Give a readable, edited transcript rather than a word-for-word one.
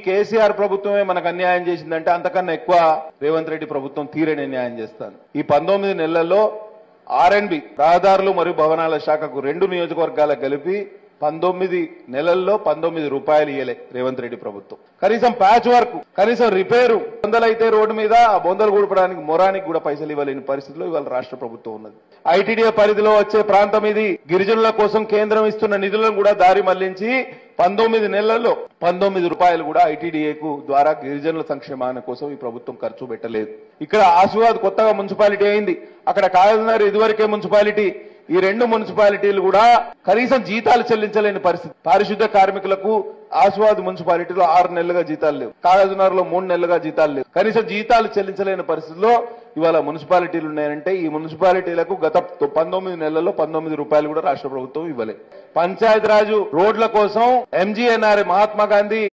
కేసీఆర్ ప్రభుత్వమే మనకు అన్యాయం చేసిందంటే అంతకన్నా ఎక్కువ రేవంత్ రెడ్డి ప్రభుత్వం తీరని అన్యాయం చేస్తాను. ఈ 19 నెలల్లో ఆర్ఎండ్బి రహదారులు మరియు భవనాల శాఖకు 2 నియోజకవర్గాలకు కలిపి 19 నెలల్లో 19 రూపాయలు ఇయ్యలే రేవంత్ రెడ్డి ప్రభుత్వం. కనీసం ప్యాచ్ వర్క్, కనీసం రిపేరు బొందలైతే రోడ్డు మీద ఆ బొందలు కూడపడానికి మొరానికి కూడా పైసలు ఇవ్వలేని పరిస్థితిలో ఇవాళ రాష్ట్ర ప్రభుత్వం ఉన్నది. ఐటీడీఏ పరిధిలో వచ్చే ప్రాంతం ఇది. గిరిజనుల కోసం కేంద్రం ఇస్తున్న నిధులను కూడా దారి మళ్లించి 19 నెలల్లో 19 రూపాయలు కూడా ఐటీడీఏకు ద్వారా గిరిజనుల సంక్షేమాన్ని కోసం ఈ ప్రభుత్వం ఖర్చు పెట్టలేదు. ఇక్కడ ఆశీర్వాద్ కొత్తగా మున్సిపాలిటీ అయింది, అక్కడ కాగజ్నగర్ ఇదివరకే మున్సిపాలిటీ. ఈ 2 మున్సిపాలిటీలు కూడా కనీసం జీతాలు చెల్లించలేని పరిస్థితి. పారిశుద్ధ్య కార్మికులకు ఆశీర్వాద్ మున్సిపాలిటీలో 6 నెలలుగా జీతాలు లేవు, కాగజ్నగర్ లో 3 నెలలుగా జీతాలు లేవు. కనీసం జీతాలు చెల్లించలేని పరిస్థితిలో ఇవాళ మున్సిపాలిటీలు ఉన్నాయంటే ఈ మున్సిపాలిటీలకు గత 19 నెలల్లో 19 రూపాయలు కూడా రాష్ట్ర ప్రభుత్వం ఇవ్వలేదు. పంచాయతీరాజు రోడ్ల కోసం ఎంజీఎన్ఆర్ఏ మహాత్మా గాంధీ